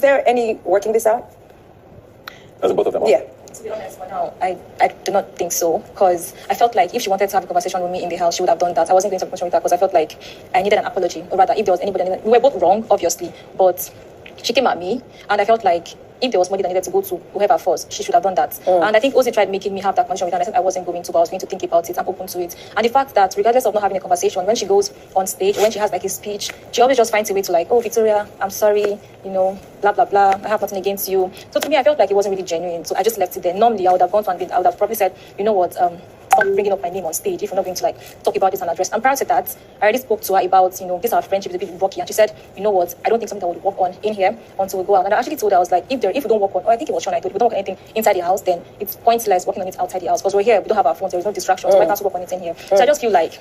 there any working this out? As both of them? Yeah. To be honest, for now, I do not think so, because I felt like if she wanted to have a conversation with me in the house, she would have done that. I wasn't going to have a conversation with her because I felt like I needed an apology, or rather, if there was anybody, we were both wrong, obviously, but she came at me, and I felt like if there was money that needed to go to whoever first, she should have done that. And I think Ozzy tried making me have that conversation with her, and I said I wasn't going to, but I was going to think about it. I'm open to it. And the fact that regardless of not having a conversation, when she goes on stage, when she has like a speech, she always just finds a way to like, oh, Victoria, I'm sorry, you know, blah, blah, blah. I have nothing against you. So to me, I felt like it wasn't really genuine. So I just left it there. Normally, I would have gone to and I would have probably said, you know what, stop bringing up my name on stage if you're not going to like talk about this and address. And prior to that, I already spoke to her about, you know, this our friendship is a bit rocky, and she said, you know what, I don't think something that would work on in here until we go out. And I actually told her, I was like, if we don't work on, or I think it was Sean, I told, if we don't work on anything inside the house, then it's pointless working on it outside the house, because we're here, we don't have our phones, there's no distractions, so why can't we work on it in here? So I just feel like,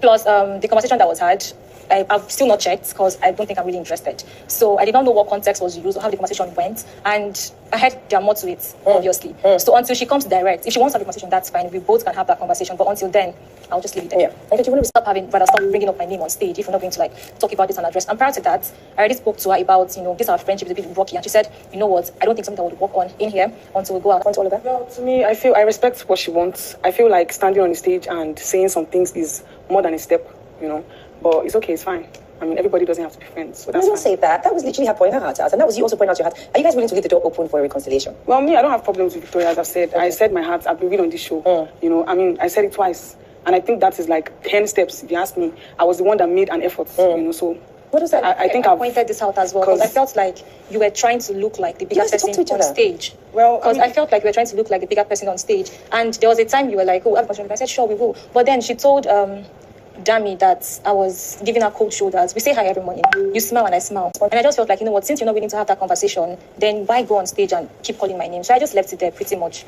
plus the conversation that was had, I've still not checked because I don't think I'm really interested. So I did not know what context was used or how the conversation went. And I heard there are more to it, obviously. So until she comes direct, if she wants to have a conversation, that's fine. We both can have that conversation. But until then, I'll just leave it there. Yeah. Okay, you want to stop bringing up my name on stage if you're not going to like talk about this and address. And prior to that, I already spoke to her about, you know, this our friendship is a bit rocky. And she said, you know what, I don't think something that would work on in here until we go out. All of that. Well, to me, I respect what she wants. I feel like standing on the stage and saying some things is more than a step, you know. But it's okay, it's fine. I mean, everybody doesn't have to be friends, so that's don't fine. say that. That was literally her pointing her heart out, and that was you also pointing out your heart. Are you guys willing to leave the door open for a reconciliation? Well, me, I don't have problems with Victoria, as I've said. Okay. I said my heart. I've been real on this show. You know, I mean, I said it twice, and I think that is like 10 steps. If you ask me, I was the one that made an effort. You know, so. What is that? I think I pointed this out as well, because I felt like you were trying to look like the bigger person on stage. Well, because I felt like you were trying to look like the bigger person on stage, and there was a time you were like, "Oh, I have a conversation." I said, "Sure, we will." But then she told Dami that I was giving her cold shoulders. We say hi every morning. You smile and I smile. And I just felt like, you know what, since you're not willing to have that conversation, then why go on stage and keep calling my name? So I just left it there pretty much.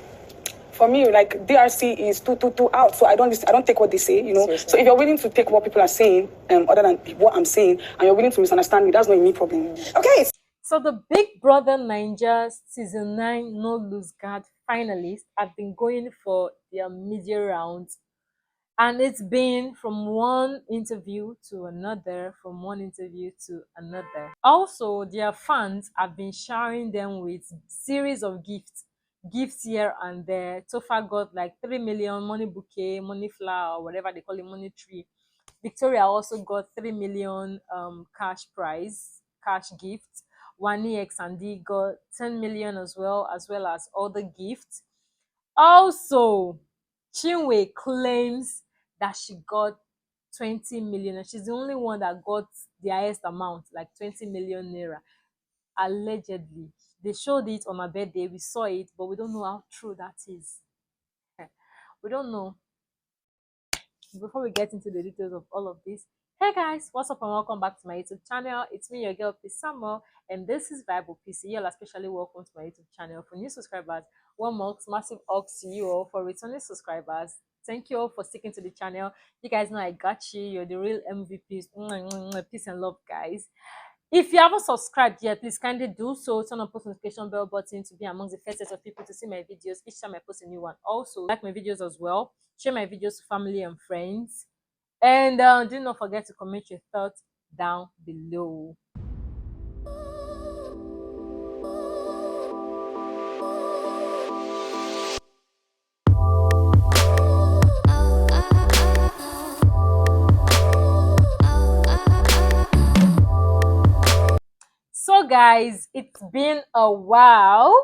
For me, like DRC is too out, so I don't take what they say, you know. Seriously. So if you're willing to take what people are saying, other than what I'm saying, and you're willing to misunderstand me, that's not me problem. Okay. So the Big Brother Naija season 9 No Lose Guard finalists have been going for their media rounds. And it's been from one interview to another, from one interview to another. Also, their fans have been showering them with series of gifts here and there. Tofa got like 3 million money bouquet, money flower, whatever they call it, money tree. Victoria also got 3 million cash gift. Wani X and D got 10 million as well as other gifts. Also, Chinwe claims that she got 20 million, and she's the only one that got the highest amount, like 20 million naira. Allegedly, they showed it on her birthday. We saw it, but we don't know how true that is. We don't know. Before we get into the details of all of this, hey guys, what's up and welcome back to my YouTube channel. It's me, your girl Peace Summer, and this is Bible PC. You're especially welcome to my YouTube channel. For new subscribers, massive hugs to you all. For returning subscribers, thank you all for sticking to the channel. You guys know I got you. You're the real MVPs. Peace and love, guys. If you haven't subscribed yet, please kindly do so. Turn on post notification bell button to be among the first set of people to see my videos each time I post a new one. Also, like my videos as well. Share my videos to family and friends. And do not forget to comment your thoughts down below. So guys, it's been a while.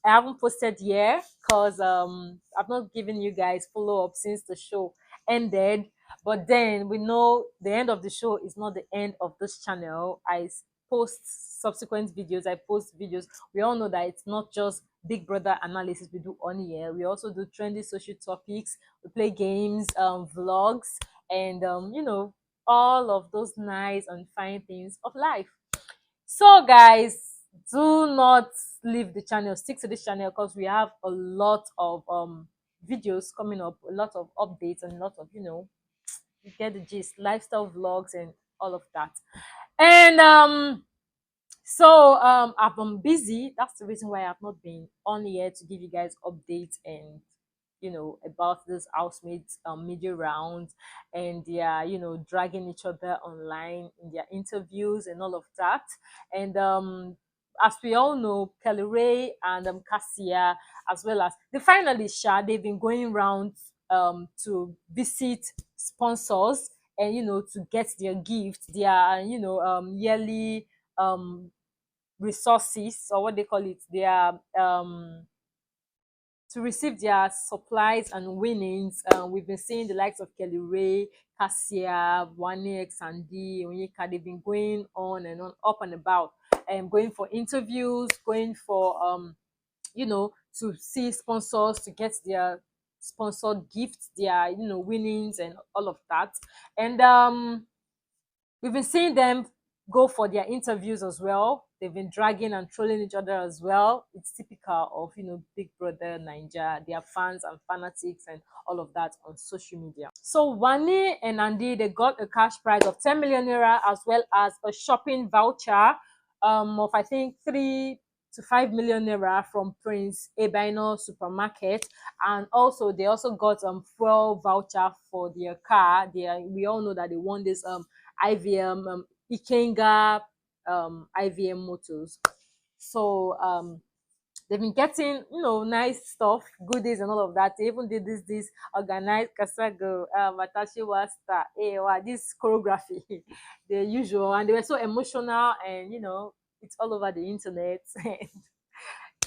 I haven't posted yet because I've not given you guys follow-up since the show ended. But then we know the end of the show is not the end of this channel. I post subsequent videos. I post videos. We all know that it's not just Big Brother analysis we do on here. We also do trendy social topics. We play games, vlogs, and you know, all of those nice and fine things of life. So guys, do not leave the channel. Stick to this channel because we have a lot of videos coming up, a lot of updates, and a lot of, you know, you get the gist, lifestyle vlogs and all of that. And so I've been busy. That's the reason why I've not been on here to give you guys updates and, you know, about this housemates media round, and they are, you know, dragging each other online in their interviews and all of that. And as we all know, Kelly Ray and Cassia, as well as the finalists, they've been going around to visit sponsors and to get their gifts, their yearly resources, or what they call it, their to receive their supplies and winnings. We've been seeing the likes of Kelly Ray, Cassia, Wanex, and Ndi Nne. They've been going on and on, up and about, and going for interviews, going for to see sponsors, to get their sponsored gifts, their winnings and all of that. And we've been seeing them go for their interviews as well. They've been dragging and trolling each other as well. It's typical of Big Brother Naija, their fans and fanatics and all of that on social media. So Wani and Ndi, they got a cash prize of 10 million naira, as well as a shopping voucher of I think 3 to 5 million naira from Prince Bbnaija supermarket. And also they also got fuel voucher for their car. We all know that they won this IVM Ikenga IVM motors. So they've been getting nice stuff, goodies and all of that. They even did this organized Kasago Watashi Wasta this choreography, the usual, and they were so emotional, and it's all over the internet.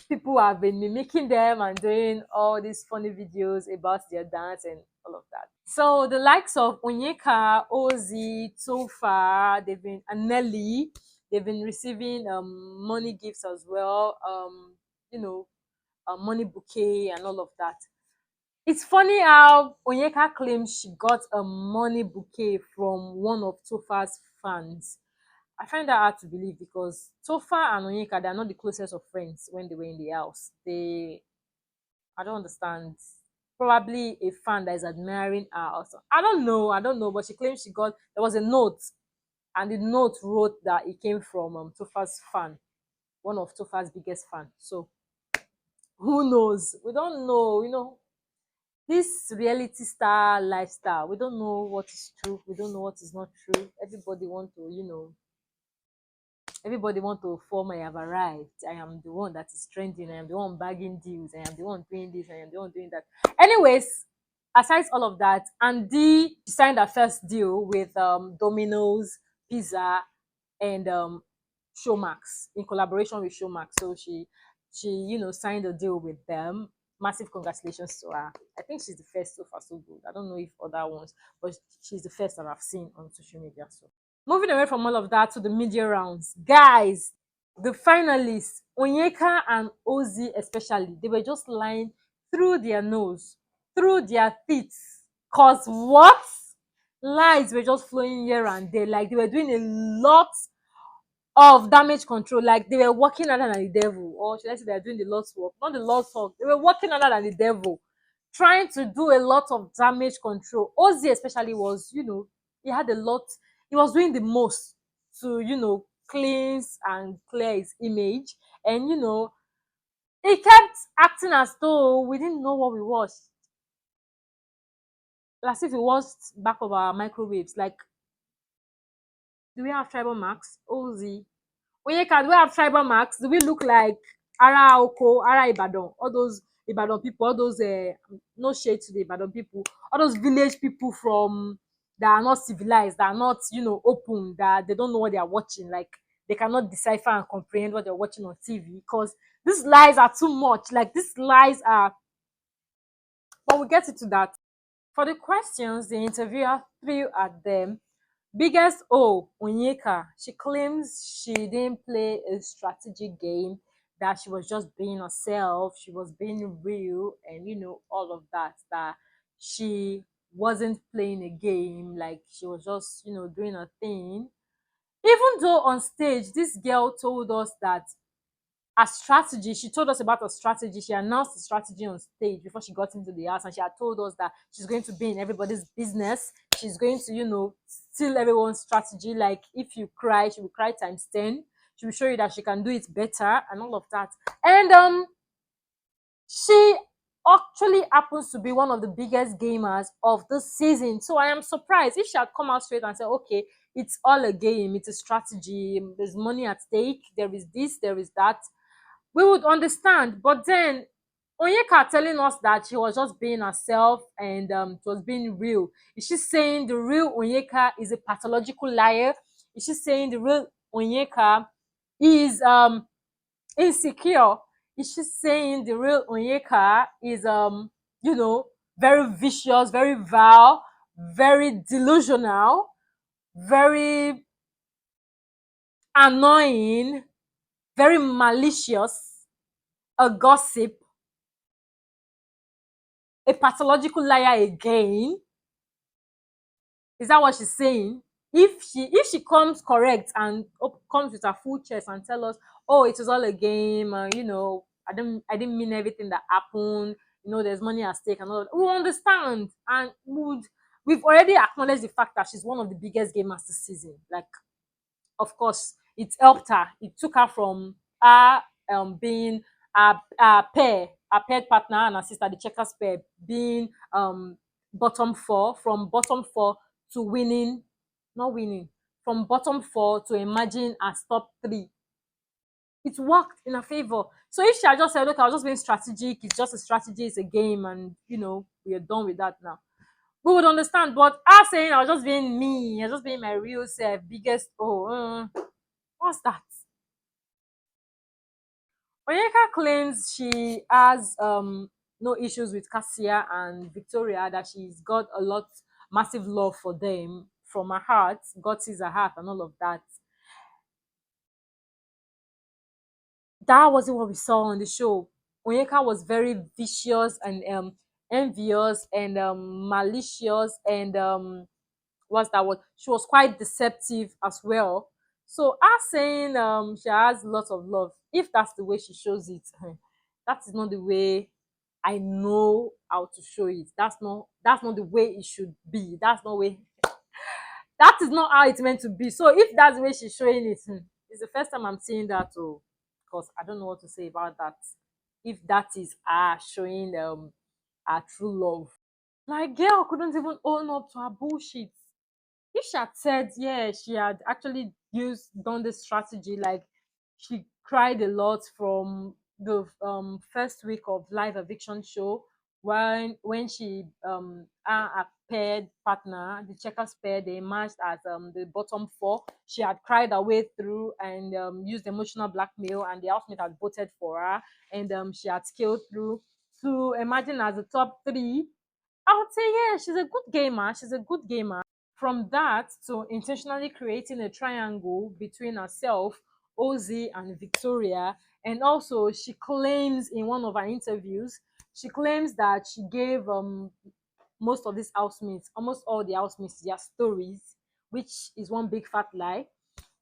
People have been mimicking them and doing all these funny videos about their dance and all of that. So the likes of Onyeka, Ozzy, Tofa, and Nelly, they've been receiving money gifts as well. Money bouquet and all of that. It's funny how Onyeka claims she got a money bouquet from one of Tofa's fans. I find that hard to believe, because Tofa and Onyeka, they're not the closest of friends when they were in the house. I don't understand. Probably a fan that is admiring her also. I don't know, but she claims there was a note, and the note wrote that it came from Tofa's fan, one of Tofa's biggest fans. So who knows? We don't know, this reality star lifestyle. We don't know what is true. We don't know what is not true. Everybody want to form, I have arrived. I am the one that is trending. I am the one bagging deals. I am the one doing this. I am the one doing that. Anyways, aside all of that, Ndi signed her first deal with Domino's Pizza and Showmax, in collaboration with Showmax. So she signed a deal with them. Massive congratulations to her. I think she's the first so far, so good. I don't know if other ones, but she's the first that I've seen on social media. So moving away from all of that to the media rounds, guys, the finalists, Onyeka and Ozzy especially, they were just lying through their nose, through their teeth. Cause what? Lies were just flowing here and there. Like, they were doing a lot of damage control. Like, they were working harder than the devil. Or should I say they are doing the Lord's work? Not the Lord's work. They were working harder than the devil, trying to do a lot of damage control. Ozzy especially was, he had a lot. He was doing the most to, cleanse and clear his image. And, he kept acting as though we didn't know what we watched. As if we watched back of our microwaves. Like, do we have tribal marks? Ozzy. Onyeka, do we have tribal marks? Do we look like Ara Oko, Ara Ibadan? All those Ibadan people, all those, no shade to the Ibadan people, all those village people that are not civilized, that are not, open, that they don't know what they are watching. Like, they cannot decipher and comprehend what they're watching on TV, because these lies are too much. Like, these lies are. But we'll get into that. For the questions, the interviewer threw at them. Biggest O, Onyeka, she claims she didn't play a strategy game, that she was just being herself, she was being real, and all of that, that she wasn't playing a game, like she was just, doing her thing. Even though on stage, this girl told us that a strategy, she told us about her strategy. She announced the strategy on stage before she got into the house, and she had told us that she's going to be in everybody's business. She's going to, steal everyone's strategy. Like, if you cry, she will cry times 10. She will show you that she can do it better and all of that. And she actually happens to be one of the biggest gamers of this season. So I am surprised if she had come out straight and said, okay, it's all a game, it's a strategy, there's money at stake, there is this, there is that, we would understand. But then Onyeka telling us that she was just being herself and it was being real. Is she saying the real Onyeka is a pathological liar? Is she saying the real Onyeka is insecure? Is she saying the real Onyeka is you know, very vicious, very vile, very delusional, very annoying, very malicious, a gossip, a pathological liar again? Is that what she's saying? If she comes correct and comes with her full chest and tell us, oh, it was all a game, you know, I didn't mean everything that happened, you know, there's money at stake and all that, we'll understand, and we've already acknowledged the fact that she's one of the biggest gamers this season. Like, of course, it helped her. It took her from her being a paired partner and her sister, the checkers pair, being bottom four, from bottom four to winning, not winning, from bottom four to emerging as top three. It worked in her favor. So if she had just said, look, I was just being strategic, it's just a strategy, it's a game, and you know, we are done with that now, we would understand. But her saying I was just being me, I was just being my real self, biggest, what's that? Onyeka claims she has no issues with Cassia and Victoria, that she's got a lot, massive love for them from her heart. God sees her heart and all of that. That wasn't what we saw on the show. Onyeka was very vicious and envious and malicious and what's that word? She was quite deceptive as well. So her saying she has lots of love, if that's the way she shows it, that is not the way I know how to show it. That's not the way it should be. That's not way that is not how it's meant to be. So if that's the way she's showing it, it's the first time I'm seeing that. Oh, because I don't know what to say about that. If that is her showing her true love, like, girl couldn't even own up to her bullshit. If she had said, yeah, she had actually done this strategy, like she cried a lot from the first week of live eviction show, when she a paired partner, the checkers pair, they emerged as the bottom four. She had cried her way through and used emotional blackmail, and the housemate had voted for her, and she had scaled through to emerging as the top three. I would say, yeah, she's a good gamer. She's a good gamer. From that to intentionally creating a triangle between herself, Ozzy, and Victoria. And also, she claims in one of her interviews, she claims that she gave most of these housemates, almost all the housemates, their stories, which is one big fat lie.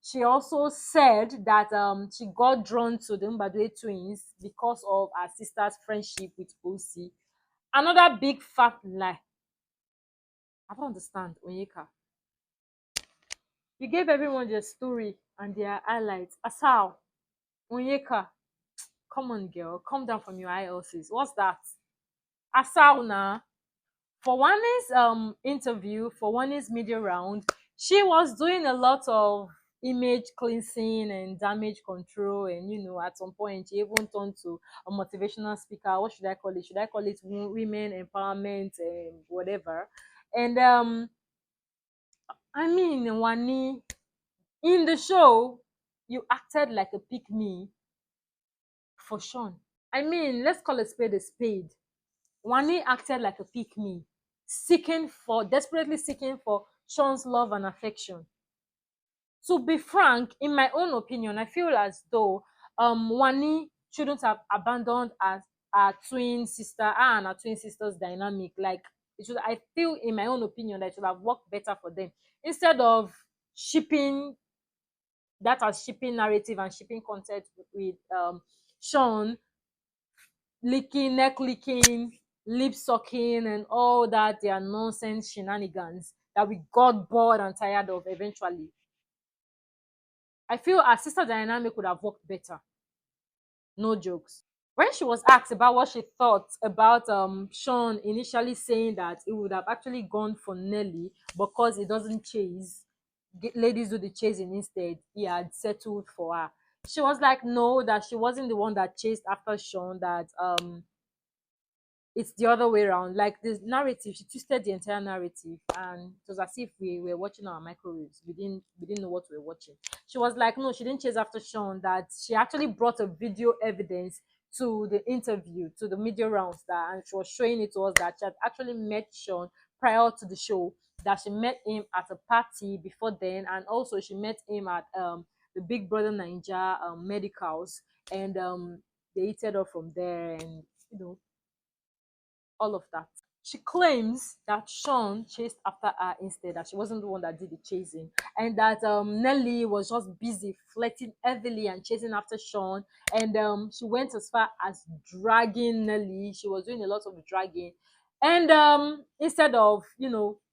She also said that she got drawn to the Mbadwe twins because of her sister's friendship with OC. Another big fat lie. I don't understand, Onyeka. You gave everyone their story and their highlights. Asal, Onyeka, come on, girl, come down from your high horses. What's that? Asal na. For Wani's interview, for Wani's media round, she was doing a lot of image cleansing and damage control, and you know, at some point she even turned to a motivational speaker. What should I call it? Should I call it women empowerment and whatever? And I mean, Wani, in the show, you acted like a pick me for Sean. I mean, let's call a spade a spade. Wani acted like a pick me, desperately seeking for Sean's love and affection. To be frank, in my own opinion, I feel as though Wani shouldn't have abandoned her twin sister and her twin sister's dynamic. Like, I feel, in my own opinion, that it should have worked better for them, instead of shipping that as shipping narrative and shipping content with Sean licking, neck licking, lip sucking, and all that their nonsense shenanigans that we got bored and tired of eventually. I feel our sister dynamic would have worked better. No jokes. When she was asked about what she thought about Sean initially saying that it would have actually gone for Nelly because it doesn't chase, ladies do the chasing instead. He had settled for her. She was like, no, that she wasn't the one that chased after Sean, that it's the other way around. Like this narrative, she twisted the entire narrative, and it was as if we were watching our microwaves. We didn't know what we were watching. She was like, no, she didn't chase after Sean. That she actually brought a video evidence to the interview, to the media rounds, that, and she was showing it to us that she had actually met Sean prior to the show. That she met him at a party before then, and also she met him at the Big Brother Naija medicals, and they heated up from there, and all of that. She claims that Sean chased after her instead, that she wasn't the one that did the chasing, and that Nelly was just busy flirting heavily and chasing after Sean. And she went as far as dragging Nelly. She was doing a lot of dragging. And instead of,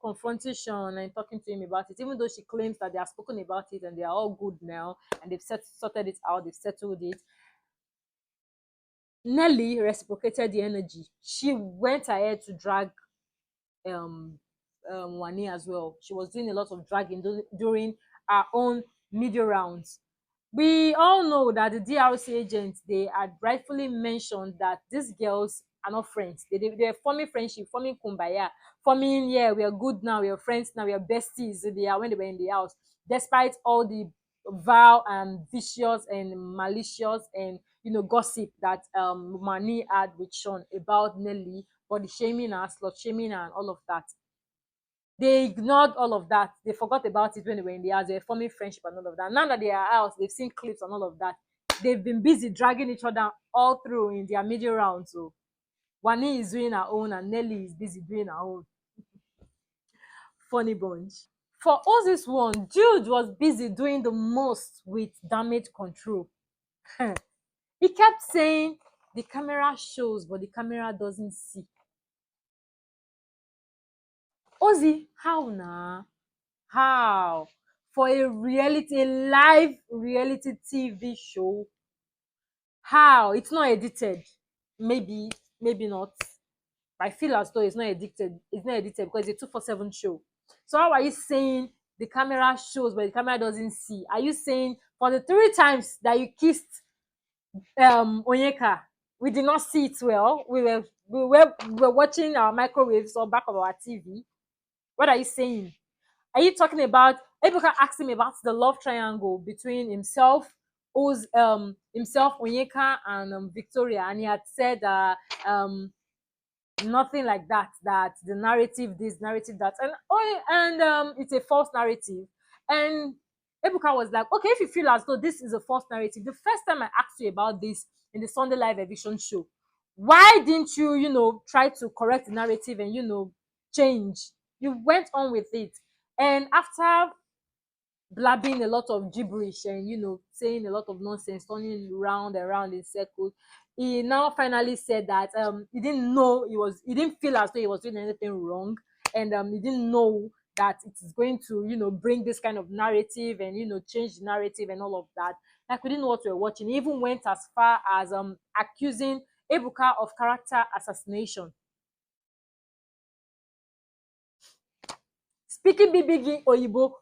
confronting Sean and talking to him about it, even though she claims that they have spoken about it and they are all good now and they've sorted it out, they've settled it, Nelly reciprocated the energy. She went ahead to drag um Wani as well. She was doing a lot of dragging during our own media rounds. We all know that the DRC agents, they had rightfully mentioned that these girls are not friends. They're forming friendship, forming kumbaya, forming, yeah, we are good now, we are friends now, we are besties. They are when they were in the house, despite all the vile and vicious and malicious and gossip that Mani had with Sean about Nelly, body shaming her, slut shaming her, and all of that. They ignored all of that. They forgot about it when they were in the house. They were forming friendship and all of that. Now that they are out, they've seen clips and all of that. They've been busy dragging each other all through in their media round. So Wani is doing her own and Nelly is busy doing her own. Funny bunch. For us, this one, Jude was busy doing the most with damage control. He kept saying the camera shows, but the camera doesn't see. Ozzy, how na? How? For a live reality TV show? How? It's not edited. Maybe, maybe not. I feel as though it's not edited. It's not edited because it's a 247 show. So how are you saying the camera shows but the camera doesn't see? Are you saying for the 3 times that you kissed Onyeka, we did not see it well? We were watching our microwaves on back of our TV. What are you saying? Are you talking about Ebuka asked him about the love triangle between himself, Onyeka, and Victoria, and he had said nothing like that, that the narrative this, narrative that, and it's a false narrative. And Ebuka was like, okay, if you feel as though this is a false narrative, the first time I asked you about this in the Sunday Live Eviction show, why didn't you, try to correct the narrative and, change? You went on with it. And after blabbing a lot of gibberish and saying a lot of nonsense, turning round and round in circles, he now finally said that he didn't feel as though he was doing anything wrong, and he didn't know that it is going to bring this kind of narrative and change the narrative and all of that. Like, we didn't know what we were watching. He even went as far as accusing Ebuka of character assassination. Speaking big Oyibo,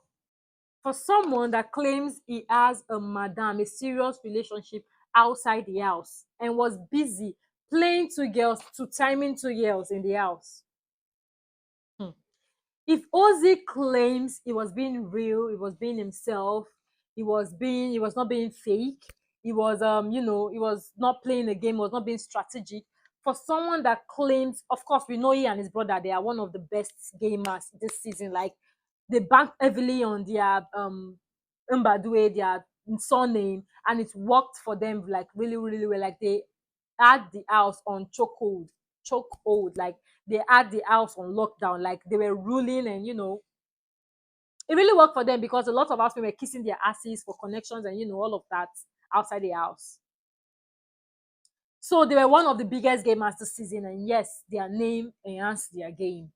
for someone that claims he has a serious relationship outside the house, and was busy playing timing two girls in the house. If Ozzy claims he was being real, he was being himself, he was not being fake, he was he was not playing a game, he was not being strategic. For someone that claims, of course, we know he and his brother, they are one of the best gamers this season. Like, they banked heavily on their Mbadue, their surname, and it worked for them like really, really well. Like, they had the house on chokehold, like they had the house on lockdown, like they were ruling, and it really worked for them because a lot of housemen were kissing their asses for connections and all of that outside the house. So they were one of the biggest gamers this season, and yes, their name enhanced their game.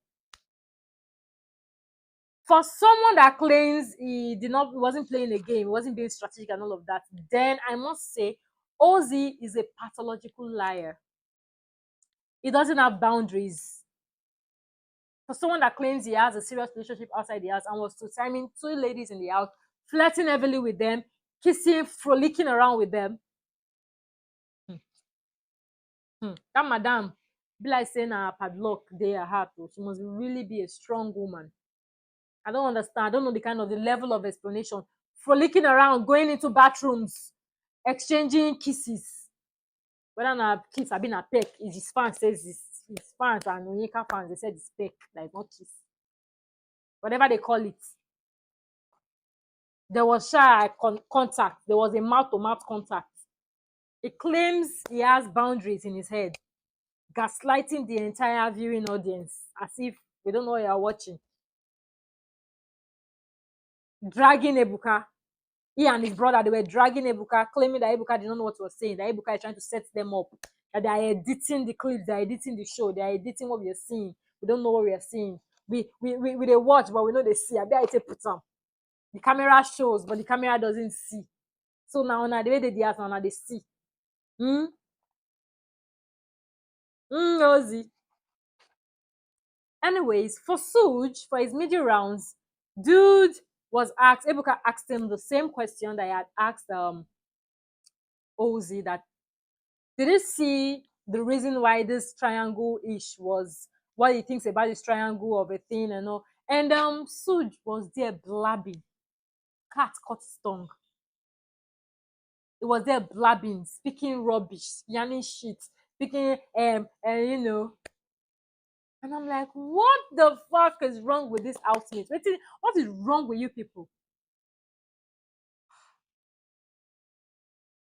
For someone that claims he wasn't playing a game, he wasn't being strategic and all of that, then I must say Ozzy is a pathological liar. He doesn't have boundaries. For someone that claims he has a serious relationship outside the house and was to timing two ladies in the house, flirting heavily with them, kissing, frolicking around with them. That madam be like saying her padlock dey her heart. She must really be a strong woman. I don't understand. I don't know the kind of the level of explanation. Frolicking around, going into bathrooms, exchanging kisses. Whether na kiss I been a peck, is his fans says his fans and Onyeka fans they said it's peck, like not kiss. Whatever they call it. There was contact. There was a mouth to mouth contact. He claims he has boundaries in his head, gaslighting the entire viewing audience as if we don't know what you're watching. Dragging Ebuka. He and his brother, they were dragging Ebuka, claiming that Ebuka did not know what he was saying, that Ebuka is trying to set them up, that they are editing the clips, they are editing the show, they are editing what we are seeing. We don't know what we are seeing. We they watch, but we know they see. I bet I put on. The camera shows, but the camera doesn't see. So now the way they do it, now they see. Ozzy. Anyways, for Suj, for his media rounds, dude was asked, Ebuka asked him the same question that I had asked Ozzy, that did he see the reason why this triangle-ish was, what he thinks about this triangle of a thing and all. And Suj was there blabbing. Cat cut his tongue. He was there blabbing, speaking rubbish, yarning shit, speaking you know. And I'm like, what the fuck is wrong with this outfit? What is wrong with you people?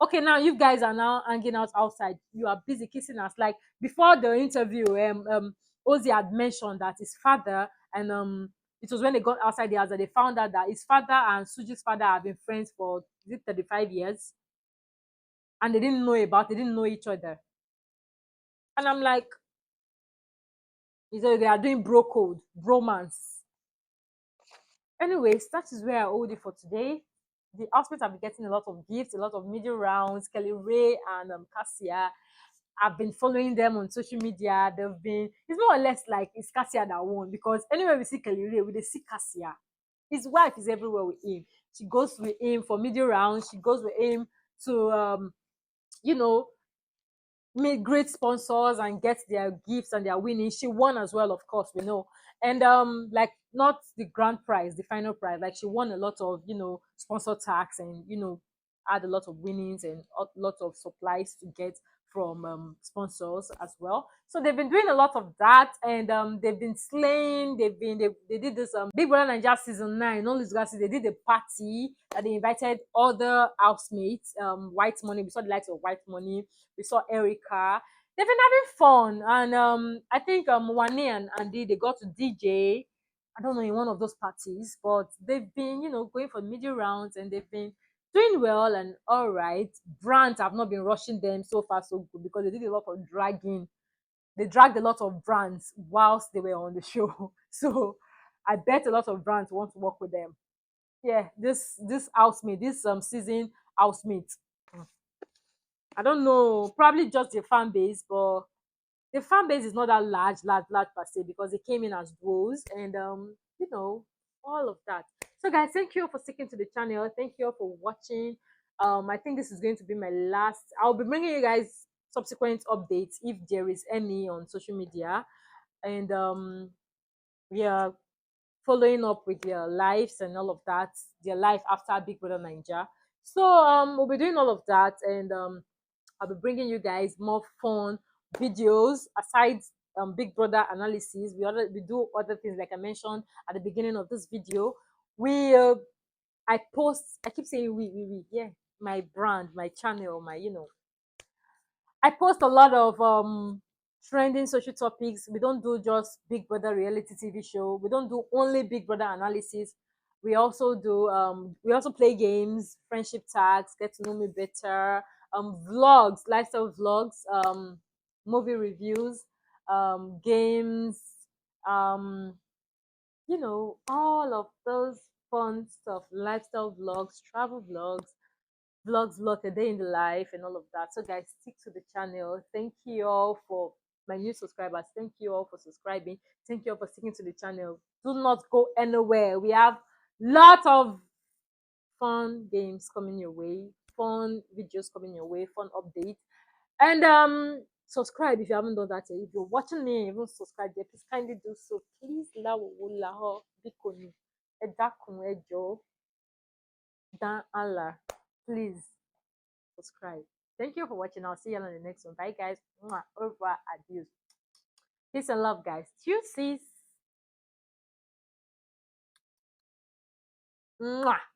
Okay, now you guys are now hanging out outside. You are busy kissing us. Like before the interview, Ozzy had mentioned that his father and it was when they got outside the house that they found out that his father and Suji's father have been friends for 35 years, and they didn't know each other. And I'm like, they are doing bro code, bromance. Anyways, that is where I hold it for today. The outfits have been getting a lot of gifts, a lot of media rounds. Kelly Ray and Cassia, I've been following them on social media. It's more or less like it's Cassia that won, because anywhere we see Kelly Ray, we see Cassia. His wife is everywhere with him. She goes with him for media rounds. She goes with him to you know, meet great sponsors and get their gifts and their winnings. She won as well, of course, we know. And like not the grand prize, the final prize. Like she won a lot of, sponsor tax and had a lot of winnings and a lot of supplies to get from sponsors as well. So they've been doing a lot of that, and they've been slaying. They did this Big Brother Naija season 9. All these guys, they did a party that they invited other housemates. White Money, we saw the likes of White Money, we saw Erica. They've been having fun, and I think Wane and Andy, they got to DJ. I don't know, in one of those parties, but they've been going for media rounds, and they've been doing well and all right. Brands have not been rushing them so far so good, because they did a lot of dragging. They dragged a lot of brands whilst they were on the show. So I bet a lot of brands want to work with them. Yeah, this housemate, this season housemate. I don't know, probably just the fan base, but the fan base is not that large per se, because they came in as duos, and all of that. So guys, thank you all for sticking to the channel. Thank you all for watching. I think this is going to be my last. I'll be bringing you guys subsequent updates if there is any on social media, and we are following up with their lives and all of that, their life after Big Brother Naija. So we'll be doing all of that, and I'll be bringing you guys more fun videos aside Big Brother analysis. We do other things, like I mentioned at the beginning of this video. I keep saying yeah, my brand, my channel, I post a lot of trending social topics. We don't do just Big Brother reality TV show. We don't do only Big Brother analysis. We also do we also play games, friendship tags, get to know me better, vlogs, lifestyle vlogs, movie reviews, games, um, all of those fun stuff, lifestyle vlogs, travel vlogs, vlog a day in the life and all of that. So guys, stick to the channel. Thank you all for my new subscribers. Thank you all for subscribing. Thank you all for sticking to the channel. Do not go anywhere. We have lot of fun games coming your way, fun videos coming your way, fun updates. And subscribe if you haven't done that yet. If you're watching me and you haven't subscribed yet, please kindly do so. Please bikoni. Edakun ejo. Dan Allah. Please subscribe. Thank you for watching. I'll see you on the next one. Bye guys. Mwah. Au revoir. Adios. Peace and love, guys. Cheers. Mwah.